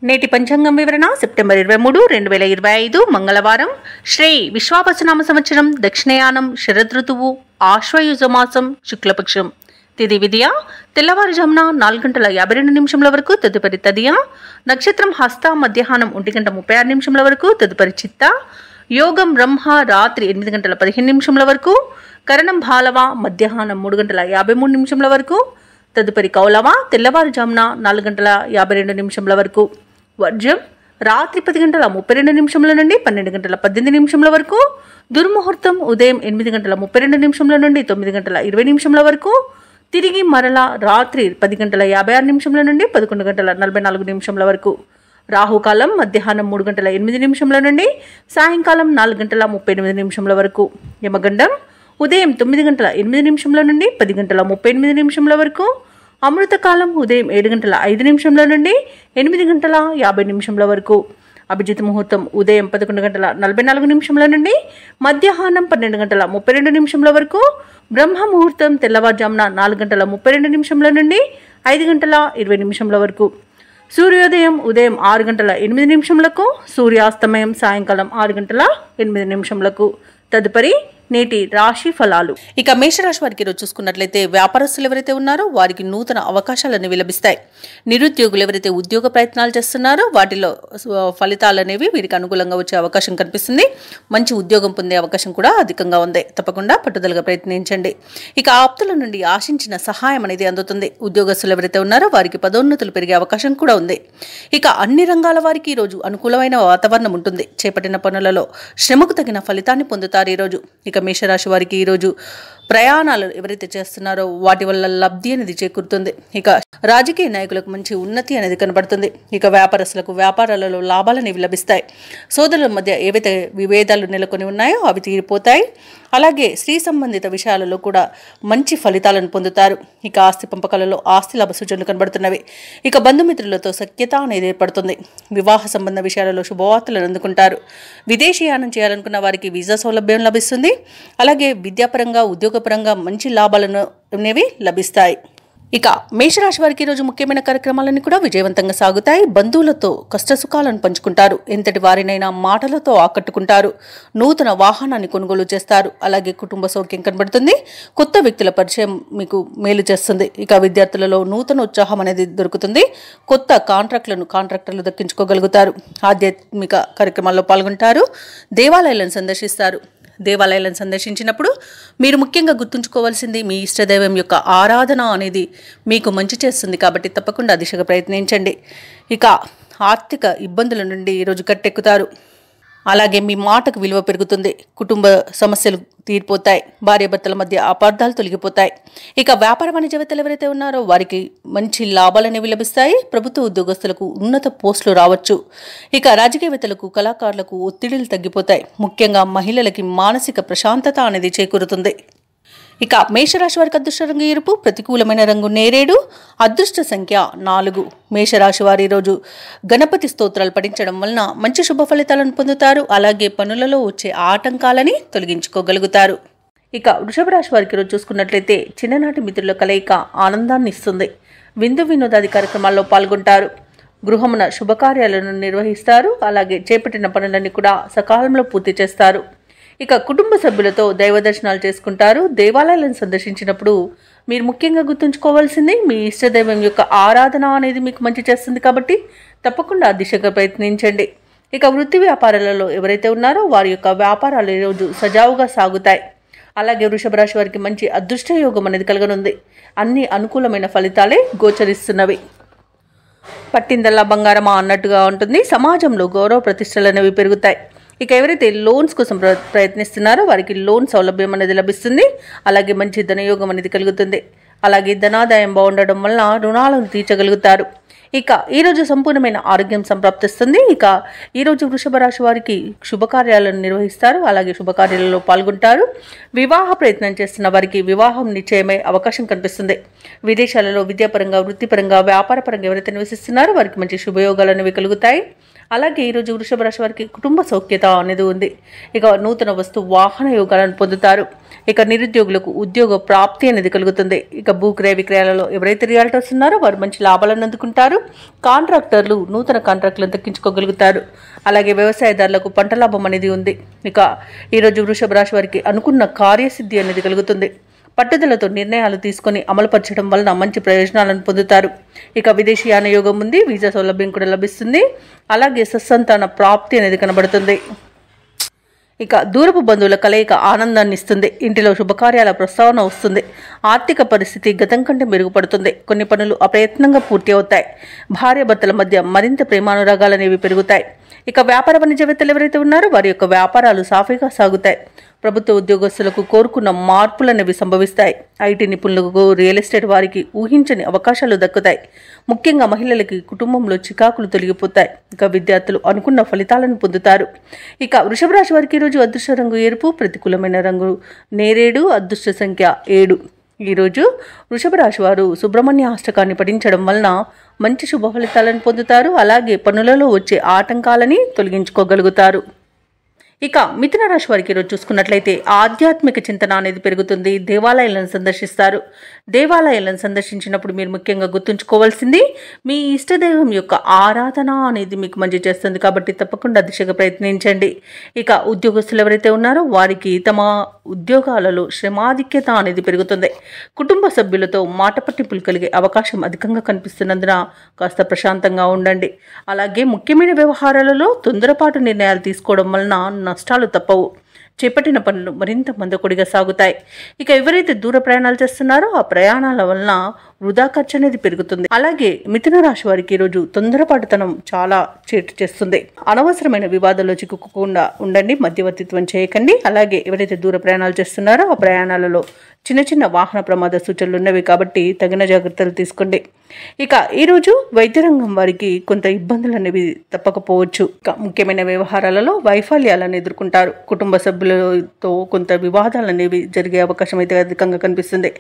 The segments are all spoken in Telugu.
నేటి పంచాంగం వివరణ సెప్టెంబర్ 23, 2025 మంగళవారం. శ్రీ విశ్వావసునామ సంవత్సరం, దక్షిణయానం, శరదృతువు, ఆశ్వయుజ మాసం, శుక్లపక్షం. తిథి విద్య తెల్లవారుజామున 4:52 వరకు, తదుపరి తదియ. నక్షత్రం హస్త, మధ్యాహ్నం 1:36 వరకు, తదుపరి చిత్త. యోగం బ్రహ్మ రాత్రి 8:15 వరకు, కరణం బాలవ మధ్యాహ్నం 3:53 వరకు, తదుపరి కౌలవ తెల్లవారుజామున 4:52 వరకు. వర్జం రాత్రి 10:32 నుండి 12:18 వరకు. దుర్ముహూర్తం ఉదయం 8:32 నుండి 9:20 వరకు. తిరిగి మరల రాత్రి 10:56 నుండి 11:44 వరకు. రాహుకాలం మధ్యాహ్నం 3:08 నుండి సాయంకాలం 4:38 వరకు. యమగండం ఉదయం 9:08 నుండి 10:38 వరకు. అమృతకాలం ఉదయం 7:05 నుండి 8:50 వరకు. అభిజిత్ ముహూర్తం ఉదయం 11:44 నుండి మధ్యాహ్నం 12:32 వరకు. బ్రహ్మ ముహూర్తం తెల్లవారుజామున 4:32 నుండి 5:20 వరకు. సూర్యోదయం ఉదయం 6:08, సూర్యాస్తమయం సాయంకాలం 6:08. తదుపరి నేటి రాశి ఫలాలు. ఇక మేషరాశి వారికి ఈరోజు చూసుకున్నట్లయితే వ్యాపారస్తులు ఎవరైతే ఉన్నారో వారికి నూతన అవకాశాలు లభిస్తాయి. నిరుద్యోగులు ఎవరైతే ఉద్యోగ ప్రయత్నాలు చేస్తున్నారో వాటిలో ఫలితాలు అనేవి వీరికి అనుకూలంగా వచ్చే అవకాశం కనిపిస్తుంది. మంచి ఉద్యోగం పొందే అవకాశం కూడా అధికంగా ఉంది. తప్పకుండా పట్టుదలగా ప్రయత్నించండి. ఇక ఆప్తుల నుండి ఆశించిన సహాయం అనేది అందుతుంది. ఉద్యోగస్తులు ఎవరైతే ఉన్నారో వారికి పదోన్నతులు పెరిగే అవకాశం కూడా ఉంది. ఇక అన్ని రంగాల వారికి ఈరోజు అనుకూలమైన వాతావరణం ఉంటుంది. చేపట్టిన పనులలో శ్రమకు తగిన ఫలితాన్ని పొందుతారు ఈరోజు. ఇక మేషరాశి వారికి ఈరోజు ప్రయాణాలు ఎవరైతే చేస్తున్నారో వాటి వల్ల లబ్ధి అనేది చేకూరుతుంది. ఇక రాజకీయ నాయకులకు మంచి ఉన్నతి అనేది కనబడుతుంది. ఇక వ్యాపారస్తులకు వ్యాపారాలలో లాభాలు అనేవి లభిస్తాయి. సోదరుల మధ్య ఏవైతే విభేదాలు నెలకొని ఉన్నాయో అవి తీరిపోతాయి. అలాగే స్త్రీ సంబంధిత విషయాలలో కూడా మంచి ఫలితాలను పొందుతారు. ఇక ఆస్తి పంపకాలలో ఆస్తి లాభ సూచనలు కనబడుతున్నవి. ఇక బంధుమిత్రులతో సఖ్యత అనేది ఏర్పడుతుంది. వివాహ సంబంధ విషయాలలో శుభవార్తలను అందుకుంటారు. విదేశీయానం చేయాలనుకున్న వారికి వీసా సౌలభ్యం లభిస్తుంది. అలాగే విద్యాపరంగా ఉద్యోగపరంగా మంచి లాభాలను అనేవి లభిస్తాయి. ఇక మేషరాశి వారికి ఈరోజు ముఖ్యమైన కార్యక్రమాలన్నీ కూడా విజయవంతంగా సాగుతాయి. బంధువులతో కష్టసుఖాలను పంచుకుంటారు. ఎంతటి వారినైనా మాటలతో ఆకట్టుకుంటారు. నూతన వాహనాన్ని కొనుగోలు చేస్తారు. అలాగే కుటుంబ సౌఖ్యం కనబడుతుంది. కొత్త వ్యక్తుల పరిచయం మీకు మేలు చేస్తుంది. ఇక విద్యార్థులలో నూతన ఉత్సాహం అనేది దొరుకుతుంది. కొత్త కాంట్రాక్టర్లు దక్కించుకోగలుగుతారు. ఆధ్యాత్మిక కార్యక్రమాల్లో పాల్గొంటారు. దేవాలయాలను సందర్శిస్తారు. దేవాలయాలను సందర్శించినప్పుడు మీరు ముఖ్యంగా గుర్తుంచుకోవాల్సింది మీ ఇష్టదైవం యొక్క ఆరాధన అనేది మీకు మంచి చేస్తుంది. కాబట్టి తప్పకుండా దిశగా ప్రయత్నించండి. ఇక ఆర్థిక ఇబ్బందుల నుండి ఈరోజు కట్టెక్కుతారు. అలాగే మీ మాటకు విలువ పెరుగుతుంది. కుటుంబ సమస్యలు తీరిపోతాయి. భార్యాభర్తల మధ్య అపార్థాలు తొలగిపోతాయి. ఇక వ్యాపార వాణిజ్యవేత్తలు ఎవరైతే ఉన్నారో వారికి మంచి లాభాలు అనేవి లభిస్తాయి. ప్రభుత్వ ఉద్యోగస్తులకు ఉన్నత పోస్టులు రావచ్చు. ఇక రాజకీయవేత్తలకు కళాకారులకు ఒత్తిడిలు తగ్గిపోతాయి. ముఖ్యంగా మహిళలకి మానసిక ప్రశాంతత అనేది చేకూరుతుంది. ఇక మేషరాశి వారికి అదృష్ట రంగు ఎరుపు, ప్రతికూలమైన రంగు నేరేడు, అదృష్ట సంఖ్య 4. మేషరాశి వారి ఈరోజు గణపతి స్తోత్రాలు పఠించడం వలన మంచి శుభ ఫలితాలను పొందుతారు. అలాగే పనులలో వచ్చే ఆటంకాలని తొలగించుకోగలుగుతారు. ఇక వృషభ రాశి వారికి ఈరోజు చూసుకున్నట్లయితే చిన్ననాటి మిత్రుల కలయిక ఆనందాన్ని ఇస్తుంది. విందు వినోదాది కార్యక్రమాల్లో పాల్గొంటారు. గృహమున శుభకార్యాలను నిర్వహిస్తారు. అలాగే చేపట్టిన పనులన్నీ కూడా సకాలంలో పూర్తి చేస్తారు. ఇక కుటుంబ సభ్యులతో దైవ దర్శనాలు చేసుకుంటారు. దేవాలయాలను సందర్శించినప్పుడు మీరు ముఖ్యంగా గుర్తుంచుకోవాల్సింది మీ ఇష్టదైవం యొక్క ఆరాధన అనేది మీకు మంచి చేస్తుంది. కాబట్టి తప్పకుండా దిశగా ప్రయత్నించండి. ఇక వృత్తి వ్యాపారాలలో ఎవరైతే ఉన్నారో వారి యొక్క వ్యాపారాలు ఈరోజు సజావుగా సాగుతాయి. అలాగే వృషభ రాశి వారికి మంచి అదృష్ట యోగం అనేది కలగనుంది. అన్ని అనుకూలమైన ఫలితాలే గోచరిస్తున్నవి. పట్టిందల్లా బంగారమా అన్నట్టుగా ఉంటుంది. సమాజంలో గౌరవ ప్రతిష్టలు అనేవి పెరుగుతాయి. ఇక ఎవరైతే లోన్స్ కోసం ప్రయత్నిస్తున్నారో వారికి లోన్ సౌలభ్యం అనేది లభిస్తుంది. అలాగే మంచి ధనయోగం అనేది కలుగుతుంది. అలాగే ధనాదాయం బాగుండడం వలన రుణాలను తీర్చగలుగుతారు. ఇక ఈరోజు సంపూర్ణమైన ఆరోగ్యం సంప్రాప్తిస్తుంది. ఇక ఈరోజు వృషభ రాశి వారికి శుభకార్యాలను నిర్వహిస్తారు. అలాగే శుభకార్యాలలో పాల్గొంటారు. వివాహ ప్రయత్నం చేస్తున్న వారికి వివాహం నిశ్చయమై అవకాశం కనిపిస్తుంది. విదేశాలలో విద్యాపరంగా, వృత్తిపరంగా, వ్యాపారపరంగా ఎవరైతే నివసిస్తున్నారో వారికి మంచి శుభయోగాలు అనేవి కలుగుతాయి. అలాగే ఈరోజు వృషభ రాశి వారికి కుటుంబ సౌఖ్యత అనేది ఉంది. ఇక నూతన వస్తు వాహన యోగాలను పొందుతారు. ఇక నిరుద్యోగులకు ఉద్యోగ ప్రాప్తి అనేది కలుగుతుంది. ఇక భూక్రయ విక్రయాలలో ఎవరైతే రియాల్టర్స్ ఉన్నారో వారు మంచి లాభాలను అందుకుంటారు. కాంట్రాక్టర్లు నూతన కాంట్రాక్టులను దక్కించుకోగలుగుతారు. అలాగే వ్యవసాయదారులకు పంట లాభం అనేది ఉంది. ఇక ఈరోజు వృషభ రాశి వారికి అనుకున్న కార్యసిద్ధి అనేది కలుగుతుంది. పట్టుదలతో నిర్ణయాలు తీసుకొని అమలుపరచడం వలన మంచి ప్రయోజనాలను పొందుతారు. ఇక విదేశీయాన యోగం ఉంది. వీసా సౌలభ్యం కూడా లభిస్తుంది. అలాగే సత్సంతాన ప్రాప్తి అనేది కనబడుతుంది. ఇక దూరపు బంధువుల కలయిక ఆనందాన్ని ఇస్తుంది. ఇంటిలో శుభకార్యాల ప్రస్తావన వస్తుంది. ఆర్థిక పరిస్థితి గతం కంటే మెరుగుపడుతుంది. కొన్ని పనులు అప్రయత్నంగా పూర్తి అవుతాయి. భార్యాభర్తల మధ్య మరింత ప్రేమానురాగాలు అనేవి పెరుగుతాయి. ఇక వ్యాపార వాణిజ్యవేత్తలు ఎవరైతే ఉన్నారో వారి యొక్క వ్యాపారాలు సాఫీగా సాగుతాయి. ప్రభుత్వ ఉద్యోగస్తులకు కోరుకున్న మార్పులు అనేవి సంభవిస్తాయి. ఐటీ నిపుణులకు, రియల్ ఎస్టేట్ వారికి ఊహించని అవకాశాలు దక్కుతాయి. ముఖ్యంగా మహిళలకి కుటుంబంలో చికాకులు తొలగిపోతాయి. ఇక విద్యార్థులు అనుకున్న ఫలితాలను పొందుతారు. ఇక వృషభ రాశి వారికి ఈరోజు అదృష్ట రంగు ఎరుపు, ప్రతికూలమైన రంగు నేరేడు, అదృష్ట సంఖ్య 7. ఈరోజు వృషభ రాశి వారు సుబ్రహ్మణ్య అష్టకాన్ని పఠించడం వలన మంచి శుభ ఫలితాలను పొందుతారు. అలాగే పనులలో వచ్చే ఆటంకాలని తొలగించుకోగలుగుతారు. ఇక మిథున రాశి వారికి ఈరోజు చూసుకున్నట్లయితే ఆధ్యాత్మిక చింతన అనేది పెరుగుతుంది. దేవాలయాలను సందర్శిస్తారు. దేవాలయాలను సందర్శించినప్పుడు మీరు ముఖ్యంగా గుర్తుంచుకోవాల్సింది మీ ఇష్టదైవం యొక్క ఆరాధన అనేది మీకు మంచి చేస్తుంది. కాబట్టి తప్పకుండా దిశగా ప్రయత్నించండి. ఇక ఉద్యోగస్తులు ఎవరైతే ఉన్నారో వారికి తమ ఉద్యోగాలలో శ్రమాధిక్యత అనేది పెరుగుతుంది. కుటుంబ సభ్యులతో మాట పట్టింపులు కలిగే అవకాశం అధికంగా కనిపిస్తున్నందున కాస్త ప్రశాంతంగా ఉండండి. అలాగే ముఖ్యమైన వ్యవహారాలలో తొందరపాటు నిర్ణయాలు తీసుకోవడం వలన నష్టాలు తప్పవు. చేపట్టిన పనులు మరింత మందకొడిగా సాగుతాయి. ఇక ఎవరైతే దూర ప్రయాణాలు చేస్తున్నారో ఆ ప్రయాణాల వలన వృధా ఖర్చు అనేది పెరుగుతుంది. అలాగే మిథున రాశి వారికి ఈరోజు తొందరపాటుతనం చాలా చేటు చేస్తుంది. అనవసరమైన వివాదాల్లో చిక్కుకోకుండా ఉండండి. మధ్యవర్తిత్వం చేయకండి. అలాగే ఎవరైతే దూర ప్రయాణాలు చేస్తున్నారో ఆ ప్రయాణాలలో చిన్న చిన్న వాహన ప్రమాద సూచనలు ఉన్నవి కాబట్టి తగిన జాగ్రత్తలు తీసుకోండి. ఇక ఈరోజు వైద్య రంగం వారికి కొంత ఇబ్బందులు అనేవి తప్పకపోవచ్చు. ఇక ముఖ్యమైన వ్యవహారాలలో వైఫల్యాలను ఎదుర్కొంటారు. కుటుంబ సభ్యులతో కొంత వివాదాలు అనేవి జరిగే అవకాశం అయితే అధికంగా కనిపిస్తుంది.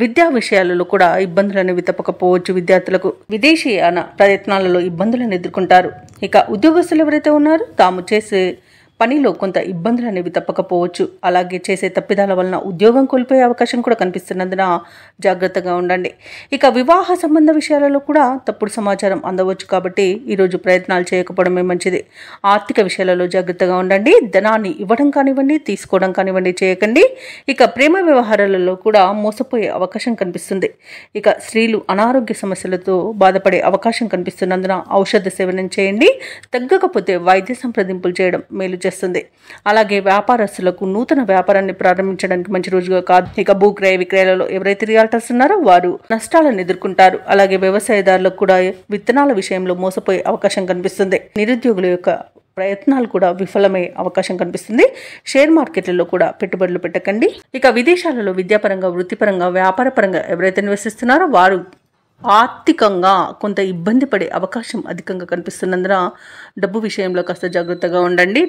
విద్యా విషయాలలో కూడా ఇబ్బందులు అనేవి తప్పకపోవచ్చు. విద్యార్థులకు విదేశీయాన ప్రయత్నాలలో ఇబ్బందులను ఎదుర్కొంటారు. ఇక ఉద్యోగస్తులు ఎవరైతే ఉన్నారో తాము చేసే పనిలో కొంత ఇబ్బందులు అనేవి తప్పకపోవచ్చు. అలాగే చేసే తప్పిదాల వలన ఉద్యోగం కోల్పోయే అవకాశం కూడా కనిపిస్తున్నందున జాగ్రత్తగా ఉండండి. ఇక వివాహ సంబంధ విషయాలలో కూడా తప్పుడు సమాచారం అందవచ్చు కాబట్టి ఈరోజు ప్రయత్నాలు చేయకపోవడమే మంచిది. ఆర్థిక విషయాలలో జాగ్రత్తగా ఉండండి. ధనాన్ని ఇవ్వడం కానివ్వండి, తీసుకోవడం కానివ్వండి చేయకండి. ఇక ప్రేమ వ్యవహారాలలో కూడా మోసపోయే అవకాశం కనిపిస్తుంది. ఇక స్త్రీలు అనారోగ్య సమస్యలతో బాధపడే అవకాశం కనిపిస్తున్నందున ఔషధ సేవనం చేయండి. తగ్గకపోతే వైద్య సంప్రదింపులు చేయడం మేలు చేస్తుంది. అలాగే వ్యాపారస్తులకు నూతన వ్యాపారాన్ని ప్రారంభించడానికి మంచి రోజుగా కాదు. ఇక భూక్రయ విక్రయాలలో ఎవరైతే రియాల్టర్స్ ఉన్నారో వారు నష్టాలను ఎదుర్కొంటారు. అలాగే వ్యవసాయదారులకు కూడా విత్తనాల విషయంలో మోసపోయే అవకాశం కనిపిస్తుంది. నిరుద్యోగుల యొక్క ప్రయత్నాలు కూడా విఫలమయ్యే అవకాశం కనిపిస్తుంది. షేర్ మార్కెట్లలో కూడా పెట్టుబడులు పెట్టకండి. ఇక విదేశాలలో విద్యాపరంగా, వృత్తిపరంగా, వ్యాపారపరంగా ఎవరైతే నివసిస్తున్నారో వారు ఆర్థికంగా కొంత ఇబ్బంది పడే అవకాశం అధికంగా కనిపిస్తున్నందున డబ్బు విషయంలో కాస్త జాగ్రత్తగా ఉండండి.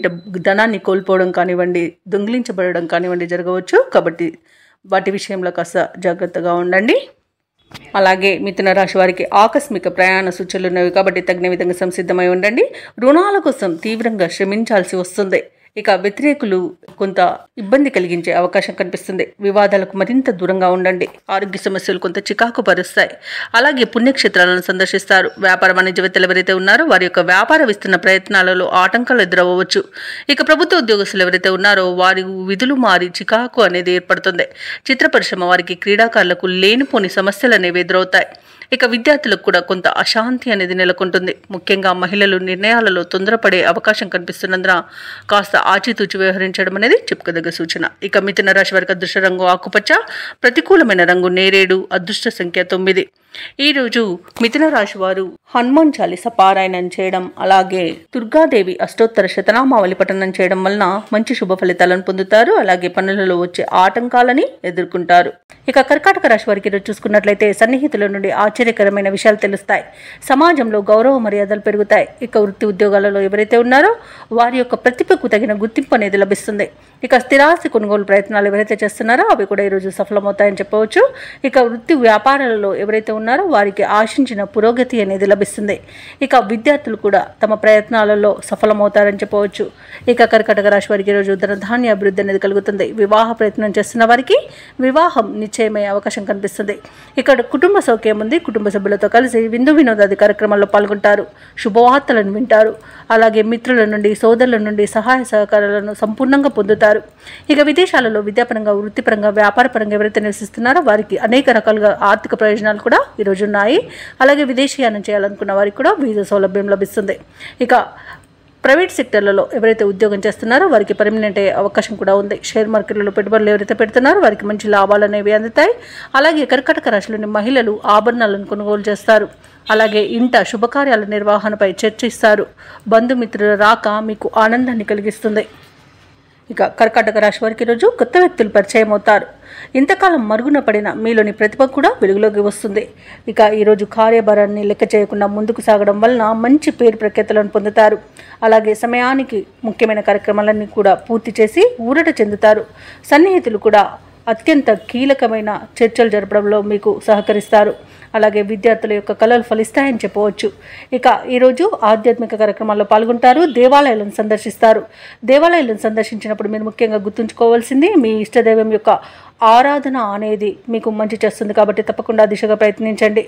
ధనాన్ని కోల్పోవడం కానివ్వండి, దొంగిలించబడడం కానివ్వండి జరగవచ్చు. కాబట్టి వాటి విషయంలో కాస్త జాగ్రత్తగా ఉండండి. అలాగే మిథున రాశి వారికి ఆకస్మిక ప్రయాణ సూచనలు ఉన్నవి కాబట్టి తగిన విధంగా సంసిద్ధమై ఉండండి. రుణాల కోసం తీవ్రంగా శ్రమించాల్సి వస్తుంది. ఇక వ్యతిరేకులు కొంత ఇబ్బంది కలిగించే అవకాశం కనిపిస్తుంది. వివాదాలకు మరింత దూరంగా ఉండండి. ఆరోగ్య సమస్యలు కొంత చికాకు పరుస్తాయి. అలాగే పుణ్యక్షేత్రాలను సందర్శిస్తారు. వ్యాపార వాణిజ్యవేత్తలు ఎవరైతే ఉన్నారో వారి యొక్క వ్యాపార విస్తరణ ప్రయత్నాలలో ఆటంకాలు ఎదురవ్వచ్చు. ఇక ప్రభుత్వ ఉద్యోగస్తులు ఎవరైతే ఉన్నారో వారి విధులు మారి చికాకు అనేది ఏర్పడుతుంది. చిత్ర పరిశ్రమ వారికి, క్రీడాకారులకు లేనిపోని సమస్యలు అనేవి ఎదురవుతాయి. ఇక విద్యార్థులకు కూడా కొంత అశాంతి అనేది నెలకొంటుంది. ముఖ్యంగా మహిళలు నిర్ణయాలలో తొందరపడే అవకాశం కనిపిస్తున్నందున కాస్త ఆచితూచి వ్యవహరించడం అనేది చెప్పుకోదగ్గ సూచన. ఇక మిథున రాశి వారికి అదృష్ట రంగు ఆకుపచ్చ, ప్రతికూలమైన రంగు నేరేడు, అదృష్ట సంఖ్య 9. ఈరోజు మిథున రాశి వారు హనుమాన్ చాలీస పారాయణం చేయడం, అలాగే దుర్గాదేవి అష్టోత్తర శతనామావళి పఠనం చేయడం వలన మంచి శుభ ఫలితాలను పొందుతారు. అలాగే పనులలో వచ్చే ఆటంకాలని ఎదుర్కొంటారు. ఇక కర్కాటక రాశి వారికి ఈరోజు చూసుకున్నట్లయితే సన్నిహితుల నుండి ఆశ్చర్యకరమైన విషయాలు తెలుస్తాయి. సమాజంలో గౌరవ మర్యాదలు పెరుగుతాయి. ఇక వృత్తి ఉద్యోగాలలో ఎవరైతే ఉన్నారో వారి యొక్క ప్రతిభకు తగిన గుర్తింపు అనేది లభిస్తుంది. ఇక స్థిరాస్తి కొనుగోలు ప్రయత్నాలు ఎవరైతే చేస్తున్నారో అవి కూడా ఈరోజు సఫలమవుతాయని చెప్పవచ్చు. ఇక వృత్తి వ్యాపారాలలో ఎవరైతే ఉన్నారో వారికి ఆశించిన పురోగతి అనేది లభిస్తుంది. ఇక విద్యార్థులు కూడా తమ ప్రయత్నాలలో సఫలమవుతారని చెప్పవచ్చు. ఇక కర్కాటక రాశి వారికి ఈరోజు ధనధాన్య అభివృద్ధి అనేది కలుగుతుంది. వివాహ ప్రయత్నం చేస్తున్న వారికి వివాహం నిశ్చయమయ్యే అవకాశం కనిపిస్తుంది. ఇక్కడ కుటుంబ సౌఖ్యం ఉంది. కుటుంబ సభ్యులతో కలిసి విందు వినోదాది కార్యక్రమాల్లో పాల్గొంటారు. శుభవార్తలను వింటారు. అలాగే మిత్రుల నుండి సోదరుల నుండి సహాయ సహకారాలను సంపూర్ణంగా పొందుతారు. ఇక విదేశాలలో విద్యాపరంగా వృత్తిపరంగా వ్యాపారపరంగా ఎవరైతే నివసిస్తున్నారో వారికి అనేక రకాలుగా ఆర్థిక ప్రయోజనాలు కూడా ఈరోజు ఉన్నాయి. అలాగే విదేశీయానం చేయాలనుకున్న వారికి కూడా వీసా సౌలభ్యం లభిస్తుంది. ఇక ప్రైవేట్ సెక్టర్లలో ఎవరైతే ఉద్యోగం చేస్తున్నారో వారికి పర్మనెంట్ అయ్యే అవకాశం కూడా ఉంది. షేర్ మార్కెట్లలో పెట్టుబడులు ఎవరైతే పెడుతున్నారో వారికి మంచి లాభాలు అనేవి అందుతాయి. అలాగే కర్కాటక రాశిలోని మహిళలు ఆభరణాలను కొనుగోలు చేస్తారు. అలాగే ఇంట శుభకార్యాల నిర్వహణపై చర్చిస్తారు. బంధుమిత్రుల రాక మీకు ఆనందాన్ని కలిగిస్తుంది. ఇక కర్కాటక రాశి వారికి ఈరోజు కొత్త వ్యక్తులు పరిచయం అవుతారు. ఇంతకాలం మరుగున పడిన మీలోని ప్రతిభ కూడా వెలుగులోకి వస్తుంది. ఇక ఈరోజు కార్యభారాన్ని లెక్క చేయకుండా ముందుకు సాగడం వలన మంచి పేరు ప్రఖ్యాతులను పొందుతారు. అలాగే సమయానికి ముఖ్యమైన కార్యక్రమాలన్నీ కూడా పూర్తి చేసి ఊరట చెందుతారు. సన్నిహితులు కూడా అత్యంత కీలకమైన చర్చలు జరపడంలో మీకు సహకరిస్తారు. అలాగే విద్యార్థుల యొక్క కళలు ఫలిస్తాయని చెప్పవచ్చు. ఇక ఈరోజు ఆధ్యాత్మిక కార్యక్రమాల్లో పాల్గొంటారు. దేవాలయాలను సందర్శిస్తారు. దేవాలయాలను సందర్శించినప్పుడు మీరు ముఖ్యంగా గుర్తుంచుకోవాల్సింది మీ ఇష్టదైవం యొక్క ఆరాధన అనేది మీకు మంచి చేస్తుంది కాబట్టి తప్పకుండా దిశగా ప్రయత్నించండి.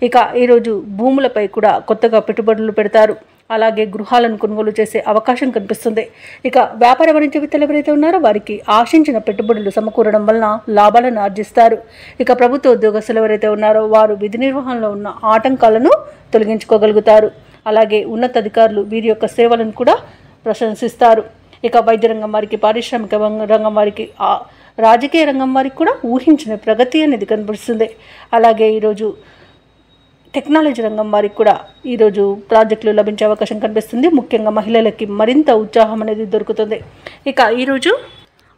ఇక ఈరోజు భూములపై కూడా కొత్తగా పెట్టుబడులు పెడతారు. అలాగే గృహాలను కొనుగోలు చేసే అవకాశం కనిపిస్తుంది. ఇక వ్యాపార వాణిజ్య వ్యక్తులు ఎవరైతే ఉన్నారో వారికి ఆశించిన పెట్టుబడులు సమకూరడం వలన లాభాలను ఆర్జిస్తారు. ఇక ప్రభుత్వ ఉద్యోగస్తులు ఎవరైతే ఉన్నారో వారు విధి నిర్వహణలో ఉన్న ఆటంకాలను తొలగించుకోగలుగుతారు. అలాగే ఉన్నతాధికారులు వీరి యొక్క సేవలను కూడా ప్రశంసిస్తారు. ఇక వైద్య రంగం వారికి, పారిశ్రామిక రంగం వారికి, రాజకీయ రంగం వారికి కూడా ఊహించిన ప్రగతి అనేది కనిపిస్తుంది. అలాగే ఈరోజు టెక్నాలజీ రంగం వారికి కూడా ఈరోజు ప్రాజెక్టులు లభించే అవకాశం కనిపిస్తుంది. ముఖ్యంగా మహిళలకి మరింత ఉత్సాహం అనేది దొరుకుతుంది. ఇక ఈరోజు